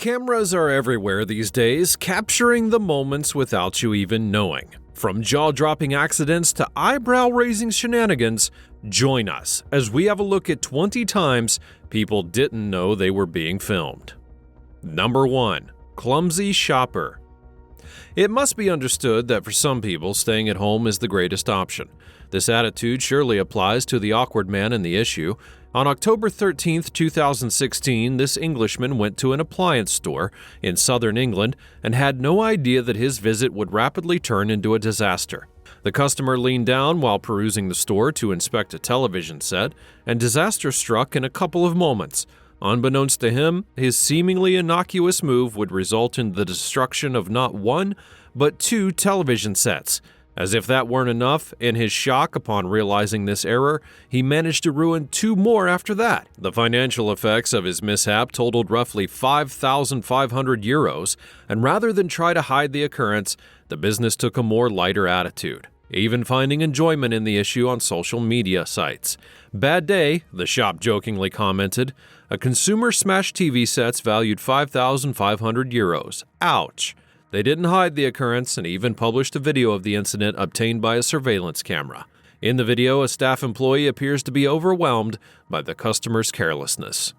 Cameras are everywhere these days, capturing the moments without you even knowing. From jaw-dropping accidents to eyebrow-raising shenanigans, join us as we have a look at 20 times people didn't know they were being filmed. Number 1. Clumsy Shopper. It must be understood that for some people, staying at home is the greatest option. This attitude surely applies to the awkward man in the issue. On October 13, 2016, this Englishman went to an appliance store in southern England and had no idea that his visit would rapidly turn into a disaster. The customer leaned down while perusing the store to inspect a television set, and disaster struck in a couple of moments. Unbeknownst to him, his seemingly innocuous move would result in the destruction of not one, but 2 television sets. As if that weren't enough, in his shock upon realizing this error, he managed to ruin 2 more after that. The financial effects of his mishap totaled roughly €5,500, and rather than try to hide the occurrence, the business took a more lighter attitude, even finding enjoyment in the issue on social media sites. "Bad day," the shop jokingly commented. "A consumer smashed TV sets valued €5,500. Ouch." They didn't hide the occurrence and even published a video of the incident obtained by a surveillance camera. In the video, a staff employee appears to be overwhelmed by the customer's carelessness.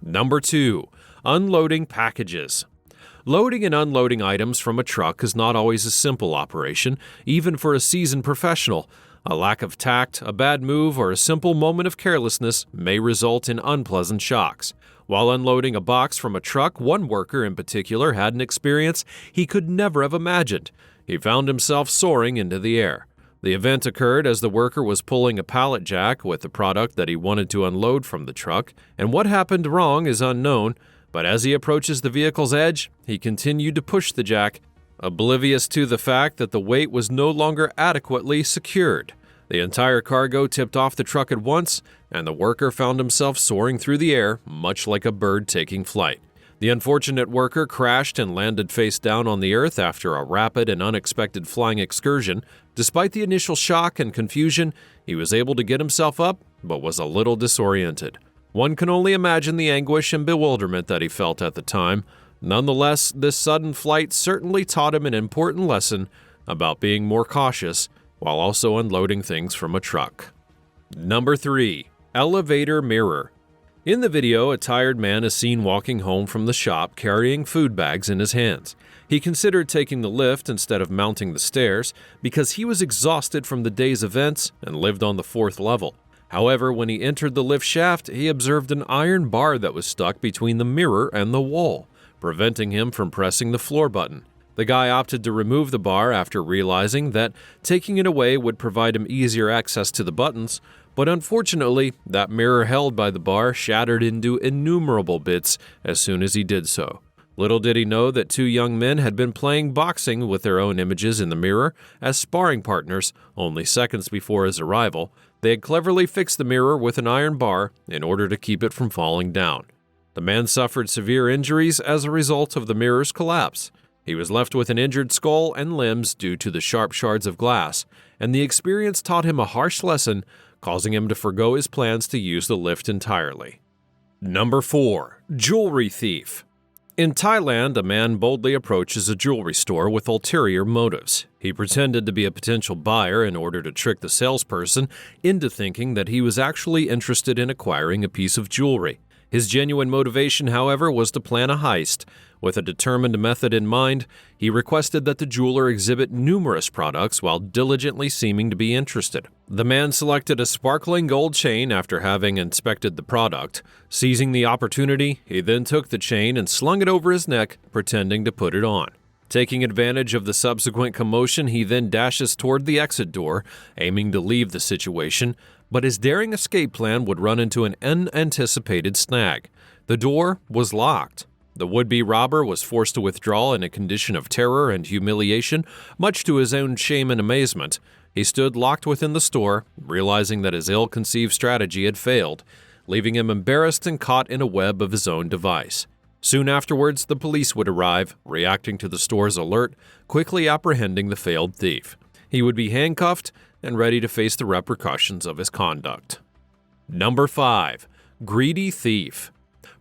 Number 2. Unloading packages. Loading and unloading items from a truck is not always a simple operation, even for a seasoned professional. A lack of tact, a bad move, or a simple moment of carelessness may result in unpleasant shocks. While unloading a box from a truck, one worker in particular had an experience he could never have imagined. He found himself soaring into the air. The event occurred as the worker was pulling a pallet jack with the product that he wanted to unload from the truck, and what happened wrong is unknown, but as he approaches the vehicle's edge, he continued to push the jack, oblivious to the fact that the weight was no longer adequately secured. The entire cargo tipped off the truck at once, and the worker found himself soaring through the air, much like a bird taking flight. The unfortunate worker crashed and landed face down on the earth after a rapid and unexpected flying excursion. Despite the initial shock and confusion, he was able to get himself up, but was a little disoriented. One can only imagine the anguish and bewilderment that he felt at the time. Nonetheless, this sudden flight certainly taught him an important lesson about being more cautious while also unloading things from a truck. Number 3. Elevator Mirror. In the video, a tired man is seen walking home from the shop carrying food bags in his hands. He considered taking the lift instead of mounting the stairs because he was exhausted from the day's events and lived on the 4th level. However, when he entered the lift shaft, he observed an iron bar that was stuck between the mirror and the wall, preventing him from pressing the floor button. The guy opted to remove the bar after realizing that taking it away would provide him easier access to the buttons, but unfortunately, that mirror held by the bar shattered into innumerable bits as soon as he did so. Little did he know that 2 young men had been playing boxing with their own images in the mirror as sparring partners only seconds before his arrival. They had cleverly fixed the mirror with an iron bar in order to keep it from falling down. The man suffered severe injuries as a result of the mirror's collapse. He was left with an injured skull and limbs due to the sharp shards of glass, and the experience taught him a harsh lesson, causing him to forgo his plans to use the lift entirely. Number 4. Jewelry Thief. In Thailand, a man boldly approaches a jewelry store with ulterior motives. He pretended to be a potential buyer in order to trick the salesperson into thinking that he was actually interested in acquiring a piece of jewelry. His genuine motivation, however, was to plan a heist. With a determined method in mind, he requested that the jeweler exhibit numerous products while diligently seeming to be interested. The man selected a sparkling gold chain after having inspected the product. Seizing the opportunity, he then took the chain and slung it over his neck, pretending to put it on. Taking advantage of the subsequent commotion, he then dashes toward the exit door, aiming to leave the situation, but his daring escape plan would run into an unanticipated snag. The door was locked. The would-be robber was forced to withdraw in a condition of terror and humiliation, much to his own shame and amazement. He stood locked within the store, realizing that his ill-conceived strategy had failed, leaving him embarrassed and caught in a web of his own device. Soon afterwards, the police would arrive, reacting to the store's alert, quickly apprehending the failed thief. He would be handcuffed and ready to face the repercussions of his conduct. Number 5. Greedy Thief.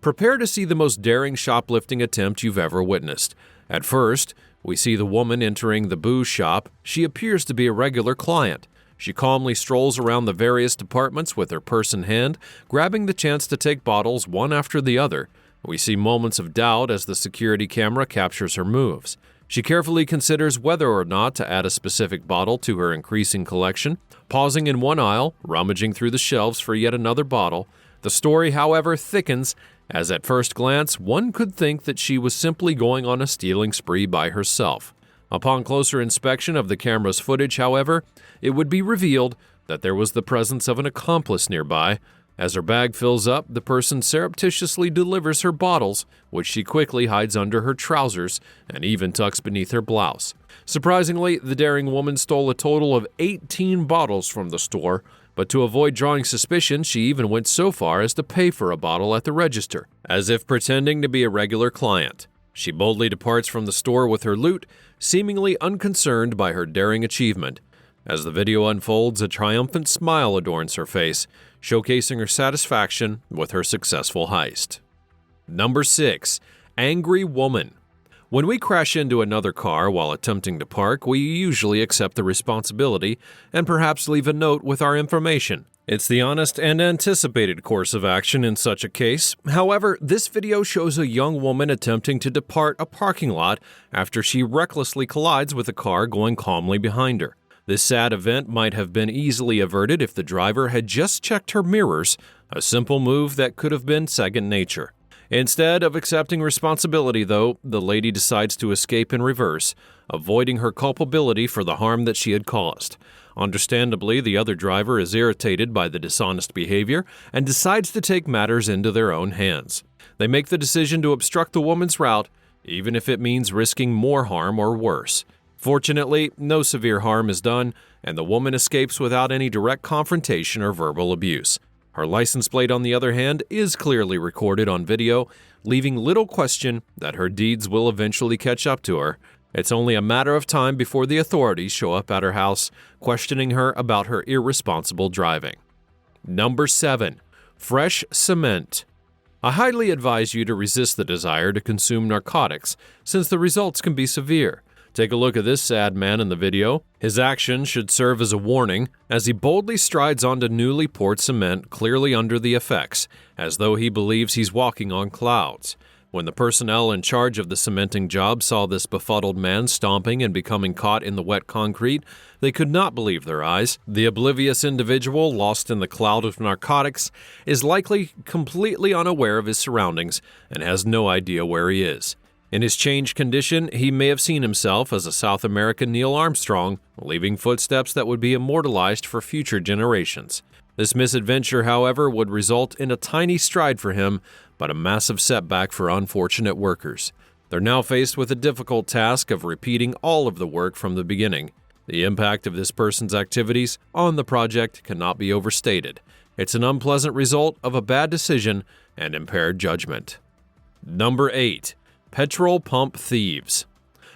Prepare to see the most daring shoplifting attempt you've ever witnessed. At first, we see the woman entering the booze shop. She appears to be a regular client. She calmly strolls around the various departments with her purse in hand, grabbing the chance to take bottles one after the other. We see moments of doubt as the security camera captures her moves. She carefully considers whether or not to add a specific bottle to her increasing collection, pausing in one aisle, rummaging through the shelves for yet another bottle. The story, however, thickens, as at first glance, one could think that she was simply going on a stealing spree by herself. Upon closer inspection of the camera's footage, however, it would be revealed that there was the presence of an accomplice nearby. As her bag fills up, the person surreptitiously delivers her bottles, which she quickly hides under her trousers and even tucks beneath her blouse. Surprisingly, the daring woman stole a total of 18 bottles from the store, but to avoid drawing suspicion, she even went so far as to pay for a bottle at the register, as if pretending to be a regular client. She boldly departs from the store with her loot, seemingly unconcerned by her daring achievement. As the video unfolds, a triumphant smile adorns her face, showcasing her satisfaction with her successful heist. Number 6. Angry Woman. When we crash into another car while attempting to park, we usually accept the responsibility and perhaps leave a note with our information. It's the honest and anticipated course of action in such a case. However, this video shows a young woman attempting to depart a parking lot after she recklessly collides with a car going calmly behind her. This sad event might have been easily averted if the driver had just checked her mirrors, a simple move that could have been second nature. Instead of accepting responsibility, though, the lady decides to escape in reverse, avoiding her culpability for the harm that she had caused. Understandably, the other driver is irritated by the dishonest behavior and decides to take matters into their own hands. They make the decision to obstruct the woman's route, even if it means risking more harm or worse. Fortunately, no severe harm is done, and the woman escapes without any direct confrontation or verbal abuse. Her license plate, on the other hand, is clearly recorded on video, leaving little question that her deeds will eventually catch up to her. It's only a matter of time before the authorities show up at her house, questioning her about her irresponsible driving. Number 7. Fresh cement. I highly advise you to resist the desire to consume narcotics, since the results can be severe. Take a look at this sad man in the video. His action should serve as a warning as he boldly strides onto newly poured cement clearly under the effects, as though he believes he's walking on clouds. When the personnel in charge of the cementing job saw this befuddled man stomping and becoming caught in the wet concrete, they could not believe their eyes. The oblivious individual, lost in the cloud of narcotics, is likely completely unaware of his surroundings and has no idea where he is. In his changed condition, he may have seen himself as a South American Neil Armstrong, leaving footsteps that would be immortalized for future generations. This misadventure, however, would result in a tiny stride for him, but a massive setback for unfortunate workers. They're now faced with the difficult task of repeating all of the work from the beginning. The impact of this person's activities on the project cannot be overstated. It's an unpleasant result of a bad decision and impaired judgment. Number 8. Petrol pump thieves.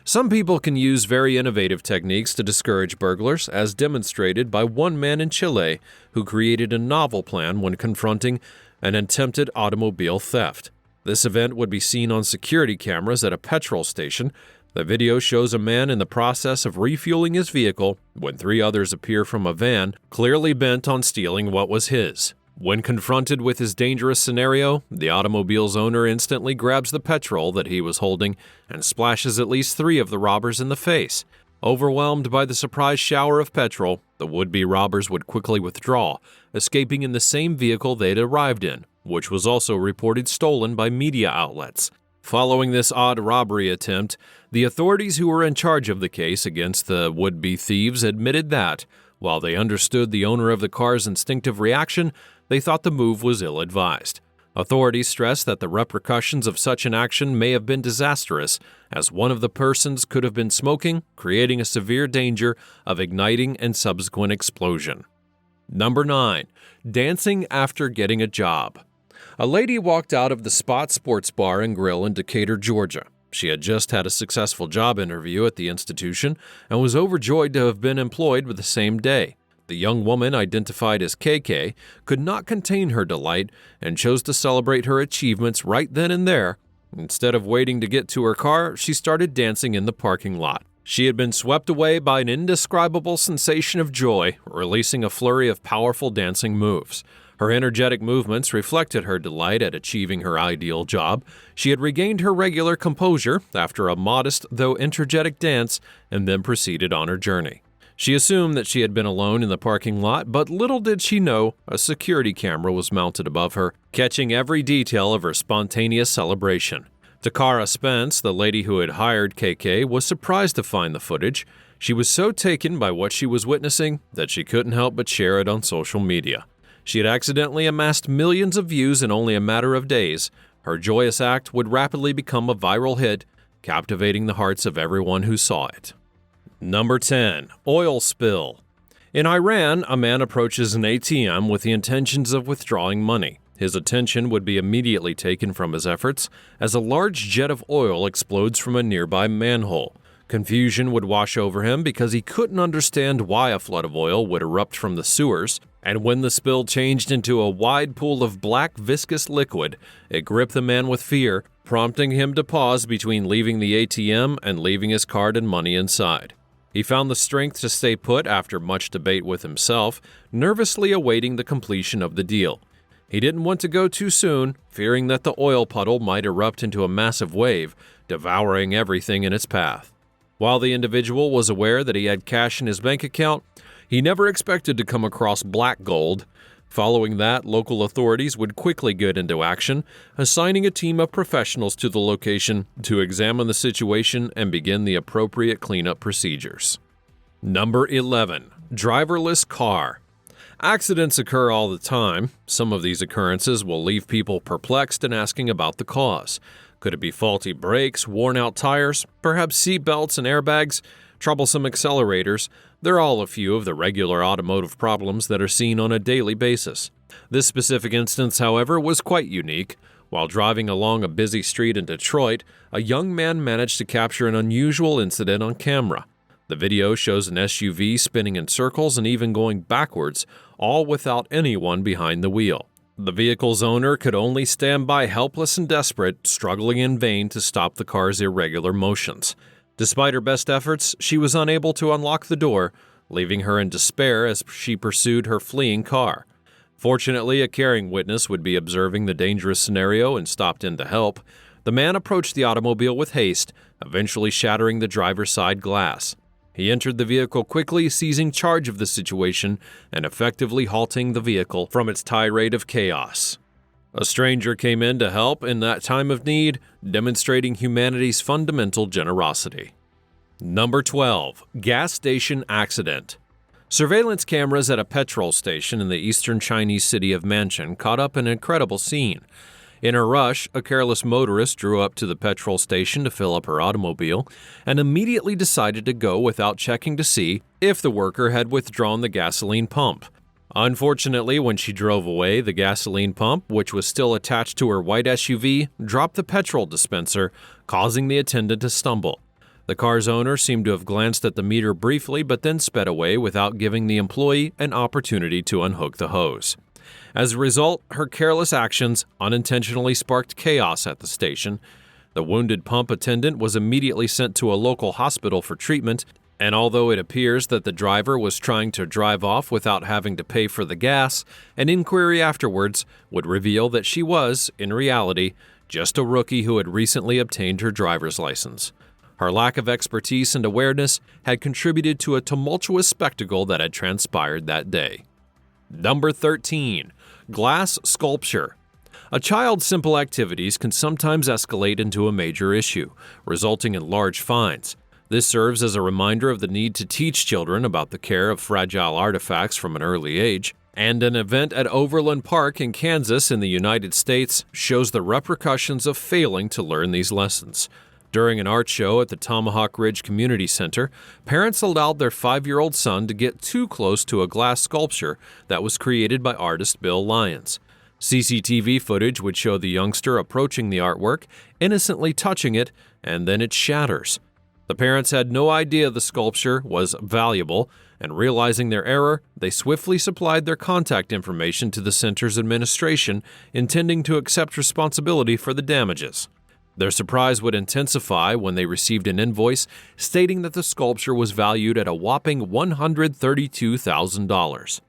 Some people can use very innovative techniques to discourage burglars, as demonstrated by one man in Chile who created a novel plan when confronting an attempted automobile theft. This event would be seen on security cameras at a petrol station. The video shows a man in the process of refueling his vehicle when 3 others appear from a van, clearly bent on stealing what was his. When confronted with his dangerous scenario, the automobile's owner instantly grabs the petrol that he was holding and splashes at least 3 of the robbers in the face. Overwhelmed by the surprise shower of petrol, the would-be robbers would quickly withdraw, escaping in the same vehicle they'd arrived in, which was also reported stolen by media outlets. Following this odd robbery attempt, the authorities who were in charge of the case against the would-be thieves admitted that, while they understood the owner of the car's instinctive reaction, they thought the move was ill-advised. Authorities stress that the repercussions of such an action may have been disastrous, as one of the persons could have been smoking, creating a severe danger of igniting and subsequent explosion. Number 9. Dancing after getting a job. A lady walked out of the Spot Sports Bar and Grill in Decatur, Georgia. She had just had a successful job interview at the institution and was overjoyed to have been employed the same day. The young woman, identified as KK, could not contain her delight and chose to celebrate her achievements right then and there. Instead of waiting to get to her car, she started dancing in the parking lot. She had been swept away by an indescribable sensation of joy, releasing a flurry of powerful dancing moves. Her energetic movements reflected her delight at achieving her ideal job. She had regained her regular composure after a modest though energetic dance and then proceeded on her journey. She assumed that she had been alone in the parking lot, but little did she know a security camera was mounted above her, catching every detail of her spontaneous celebration. Takara Spence, the lady who had hired KK, was surprised to find the footage. She was so taken by what she was witnessing that she couldn't help but share it on social media. She had accidentally amassed millions of views in only a matter of days. Her joyous act would rapidly become a viral hit, captivating the hearts of everyone who saw it. Number 10. Oil spill. In Iran, a man approaches an ATM with the intentions of withdrawing money. His attention would be immediately taken from his efforts as a large jet of oil explodes from a nearby manhole. Confusion would wash over him because he couldn't understand why a flood of oil would erupt from the sewers, and when the spill changed into a wide pool of black viscous liquid, it gripped the man with fear, prompting him to pause between leaving the ATM and leaving his card and money inside. He found the strength to stay put after much debate with himself, nervously awaiting the completion of the deal. He didn't want to go too soon, fearing that the oil puddle might erupt into a massive wave, devouring everything in its path. While the individual was aware that he had cash in his bank account, he never expected to come across black gold. Following that, local authorities would quickly get into action, assigning a team of professionals to the location to examine the situation and begin the appropriate cleanup procedures. Number 11. Driverless car. Accidents occur all the time. Some of these occurrences will leave people perplexed and asking about the cause. Could it be faulty brakes, worn-out tires, perhaps seat belts and airbags, troublesome accelerators? They're all a few of the regular automotive problems that are seen on a daily basis. This specific instance, however, was quite unique. While driving along a busy street in Detroit, a young man managed to capture an unusual incident on camera. The video shows an SUV spinning in circles and even going backwards, all without anyone behind the wheel. The vehicle's owner could only stand by helpless and desperate, struggling in vain to stop the car's irregular motions. Despite her best efforts, she was unable to unlock the door, leaving her in despair as she pursued her fleeing car. Fortunately, a caring witness would be observing the dangerous scenario and stopped in to help. The man approached the automobile with haste, eventually shattering the driver's side glass. He entered the vehicle quickly, seizing charge of the situation and effectively halting the vehicle from its tirade of chaos. A stranger came in to help in that time of need, demonstrating humanity's fundamental generosity. Number 12. Gas station accident. Surveillance cameras at a petrol station in the eastern Chinese city of Manchun caught up an incredible scene. In a rush, a careless motorist drew up to the petrol station to fill up her automobile and immediately decided to go without checking to see if the worker had withdrawn the gasoline pump. Unfortunately, when she drove away, the gasoline pump, which was still attached to her white SUV, dropped the petrol dispenser, causing the attendant to stumble. The car's owner seemed to have glanced at the meter briefly but then sped away without giving the employee an opportunity to unhook the hose. As a result, her careless actions unintentionally sparked chaos at the station. The wounded pump attendant was immediately sent to a local hospital for treatment, and although it appears that the driver was trying to drive off without having to pay for the gas, an inquiry afterwards would reveal that she was, in reality, just a rookie who had recently obtained her driver's license. Her lack of expertise and awareness had contributed to a tumultuous spectacle that had transpired that day. Number 13. Glass sculpture. A child's simple activities can sometimes escalate into a major issue, resulting in large fines. This serves as a reminder of the need to teach children about the care of fragile artifacts from an early age, and an event at Overland Park in Kansas in the United States shows the repercussions of failing to learn these lessons. During an art show at the Tomahawk Ridge Community Center, parents allowed their 5-year-old son to get too close to a glass sculpture that was created by artist Bill Lyons. CCTV footage would show the youngster approaching the artwork, innocently touching it, and then it shatters. The The parents had no idea the sculpture was valuable, and realizing their error, they swiftly supplied their contact information to the center's administration, intending to accept responsibility for the damages. Their surprise would intensify when they received an invoice stating that the sculpture was valued at a whopping $132,000.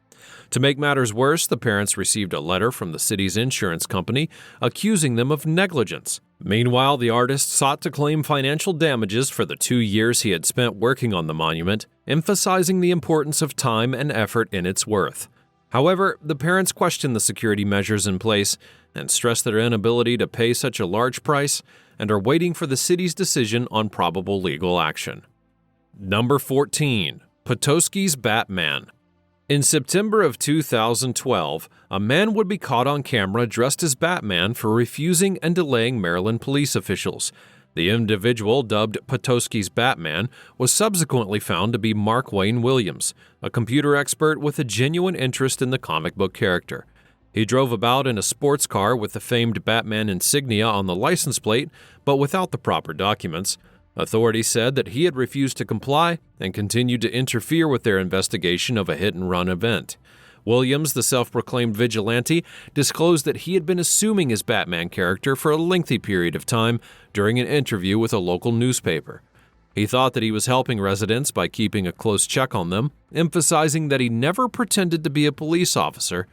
To make matters worse, the parents received a letter from the city's insurance company accusing them of negligence. Meanwhile, the artist sought to claim financial damages for the 2 years he had spent working on the monument, emphasizing the importance of time and effort in its worth. However, the parents questioned the security measures in place and stressed their inability to pay such a large price and are waiting for the city's decision on probable legal action. Number 14. Potosky's Batman. In September of 2012, a man would be caught on camera dressed as Batman for refusing and delaying Maryland police officials. The individual, dubbed Potosky's Batman, was subsequently found to be Mark Wayne Williams, a computer expert with a genuine interest in the comic book character. He drove about in a sports car with the famed Batman insignia on the license plate, but without the proper documents. Authorities said that he had refused to comply and continued to interfere with their investigation of a hit-and-run event. Williams, the self-proclaimed vigilante, disclosed that he had been assuming his Batman character for a lengthy period of time during an interview with a local newspaper. He thought that he was helping residents by keeping a close check on them, emphasizing that he never pretended to be a police officer.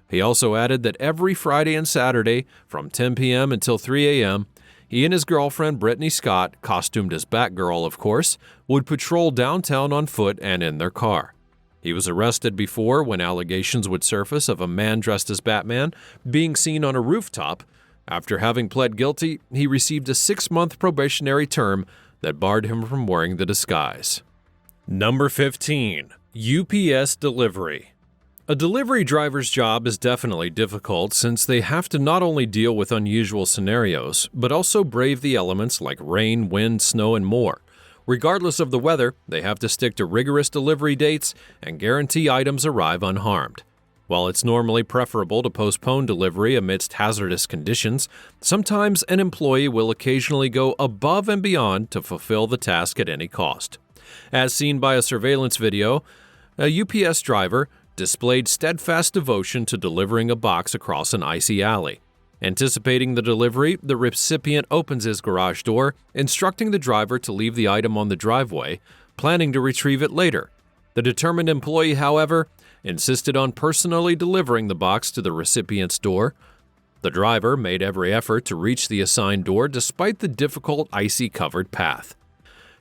He also added that every Friday and Saturday, from 10 p.m. until 3 a.m., he and his girlfriend, Brittany Scott, costumed as Batgirl, of course, would patrol downtown on foot and in their car. He was arrested before when allegations would surface of a man dressed as Batman being seen on a rooftop. After having pled guilty, he received a 6-month probationary term that barred him from wearing the disguise. Number 15. UPS Delivery. A delivery driver's job is definitely difficult since they have to not only deal with unusual scenarios, but also brave the elements like rain, wind, snow, and more. Regardless of the weather, they have to stick to rigorous delivery dates and guarantee items arrive unharmed. While it's normally preferable to postpone delivery amidst hazardous conditions, sometimes an employee will occasionally go above and beyond to fulfill the task at any cost. As seen by a surveillance video, a UPS driver displayed steadfast devotion to delivering a box across an icy alley. Anticipating the delivery, the recipient opens his garage door, instructing the driver to leave the item on the driveway, planning to retrieve it later. The determined employee, however, insisted on personally delivering the box to the recipient's door. The driver made every effort to reach the assigned door despite the difficult icy-covered path.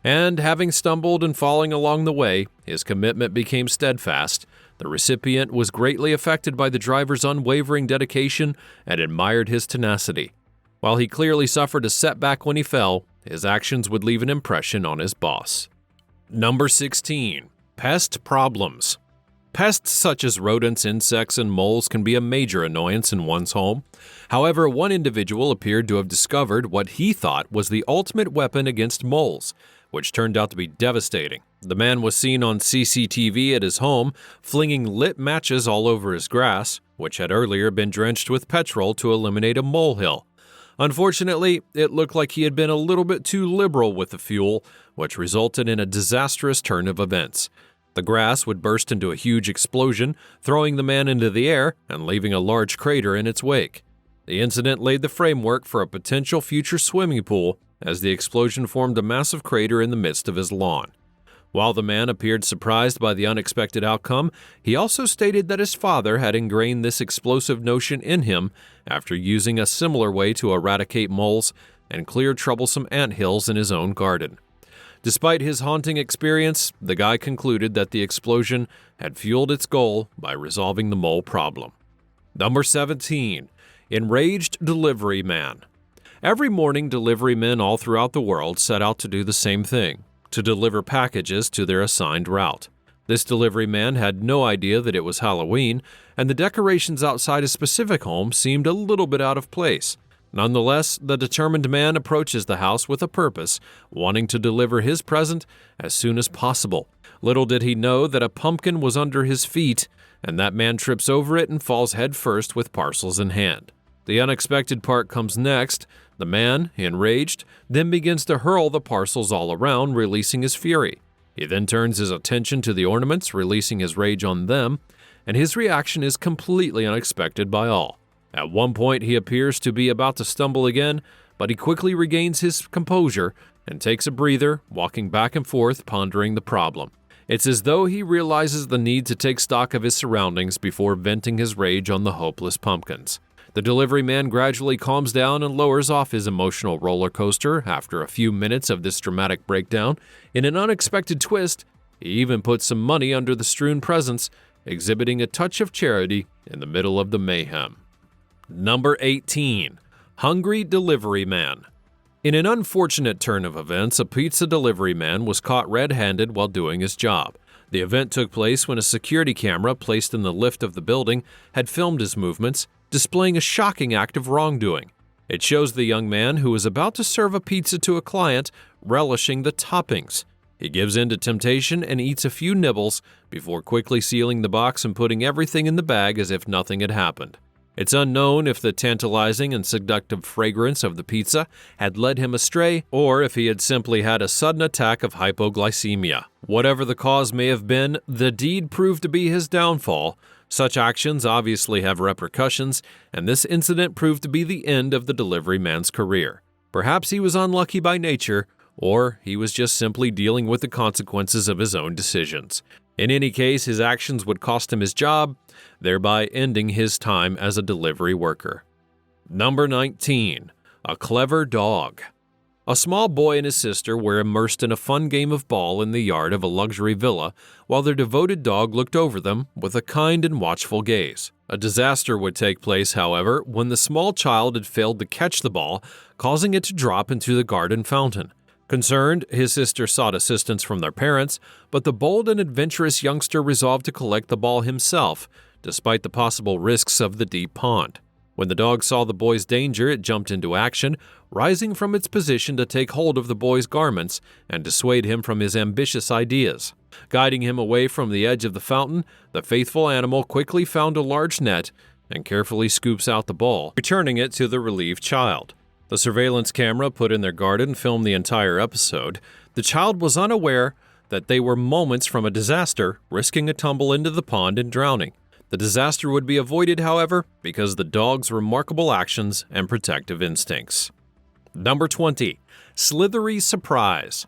And having stumbled and falling along the way, his commitment became steadfast. The recipient was greatly affected by the driver's unwavering dedication and admired his tenacity. While he clearly suffered a setback when he fell, his actions would leave an impression on his boss. Number 16. Pest Problems. Pests such as rodents, insects, and moles can be a major annoyance in one's home. However, one individual appeared to have discovered what he thought was the ultimate weapon against moles, which turned out to be devastating. The man was seen on CCTV at his home, flinging lit matches all over his grass, which had earlier been drenched with petrol to eliminate a molehill. Unfortunately, it looked like he had been a little bit too liberal with the fuel, which resulted in a disastrous turn of events. The grass would burst into a huge explosion, throwing the man into the air and leaving a large crater in its wake. The incident laid the framework for a potential future swimming pool, as the explosion formed a massive crater in the midst of his lawn. While the man appeared surprised by the unexpected outcome, he also stated that his father had ingrained this explosive notion in him after using a similar way to eradicate moles and clear troublesome anthills in his own garden. Despite his haunting experience, the guy concluded that the explosion had fueled its goal by resolving the mole problem. Number 17. Enraged Delivery Man. Every morning, delivery men all throughout the world set out to do the same thing, to deliver packages to their assigned route. This delivery man had no idea that it was Halloween, and the decorations outside his specific home seemed a little bit out of place. Nonetheless, the determined man approaches the house with a purpose, wanting to deliver his present as soon as possible. Little did he know that a pumpkin was under his feet, and that man trips over it and falls headfirst with parcels in hand. The unexpected part comes next. The man, enraged, then begins to hurl the parcels all around, releasing his fury. He then turns his attention to the ornaments, releasing his rage on them, and his reaction is completely unexpected by all. At one point, he appears to be about to stumble again, but he quickly regains his composure and takes a breather, walking back and forth, pondering the problem. It's as though he realizes the need to take stock of his surroundings before venting his rage on the hopeless pumpkins. The delivery man gradually calms down and lowers off his emotional roller coaster after a few minutes of this dramatic breakdown. In an unexpected twist, he even puts some money under the strewn presents, exhibiting a touch of charity in the middle of the mayhem. Number 18. Hungry Delivery Man. In an unfortunate turn of events, a pizza delivery man was caught red-handed while doing his job. The event took place when a security camera placed in the lift of the building had filmed his movements, displaying a shocking act of wrongdoing. It shows the young man who is about to serve a pizza to a client relishing the toppings. He gives in to temptation and eats a few nibbles before quickly sealing the box and putting everything in the bag as if nothing had happened. It's unknown if the tantalizing and seductive fragrance of the pizza had led him astray or if he had simply had a sudden attack of hypoglycemia. Whatever the cause may have been, the deed proved to be his downfall. Such actions obviously have repercussions, and this incident proved to be the end of the delivery man's career. Perhaps he was unlucky by nature, or he was just simply dealing with the consequences of his own decisions. In any case, his actions would cost him his job, thereby ending his time as a delivery worker. Number 19. A Clever Dog. A small boy and his sister were immersed in a fun game of ball in the yard of a luxury villa while their devoted dog looked over them with a kind and watchful gaze. A disaster would take place, however, when the small child had failed to catch the ball, causing it to drop into the garden fountain. Concerned, his sister sought assistance from their parents, but the bold and adventurous youngster resolved to collect the ball himself, despite the possible risks of the deep pond. When the dog saw the boy's danger, it jumped into action, rising from its position to take hold of the boy's garments and dissuade him from his ambitious ideas. Guiding him away from the edge of the fountain, the faithful animal quickly found a large net and carefully scoops out the ball, returning it to the relieved child. The surveillance camera put in their garden filmed the entire episode. The child was unaware that they were moments from a disaster, risking a tumble into the pond and drowning. The disaster would be avoided, however, because of the dog's remarkable actions and protective instincts. Number 20. Slithery Surprise.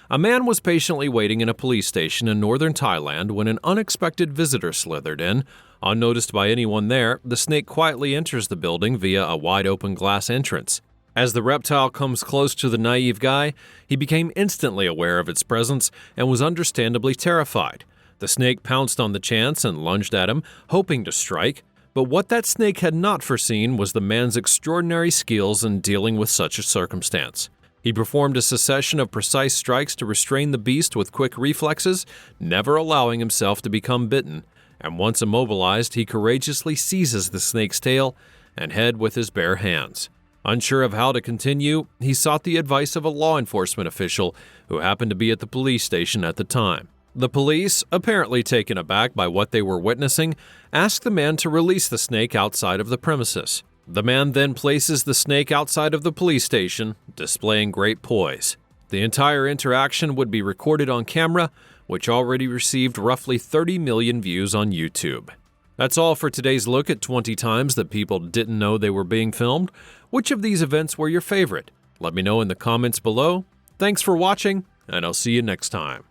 A man was patiently waiting in a police station in northern Thailand when an unexpected visitor slithered in. Unnoticed by anyone there, the snake quietly enters the building via a wide-open glass entrance. As the reptile comes close to the naive guy, he became instantly aware of its presence and was understandably terrified. The snake pounced on the chance and lunged at him, hoping to strike, but what that snake had not foreseen was the man's extraordinary skills in dealing with such a circumstance. He performed a succession of precise strikes to restrain the beast with quick reflexes, never allowing himself to become bitten, and once immobilized, he courageously seizes the snake's tail and head with his bare hands. Unsure of how to continue, he sought the advice of a law enforcement official who happened to be at the police station at the time. The police, apparently taken aback by what they were witnessing, asked the man to release the snake outside of the premises. The man then places the snake outside of the police station, displaying great poise. The entire interaction would be recorded on camera, which already received roughly 30 million views on YouTube. That's all for today's look at 20 times that people didn't know they were being filmed. Which of these events were your favorite? Let me know in the comments below. Thanks for watching, and I'll see you next time.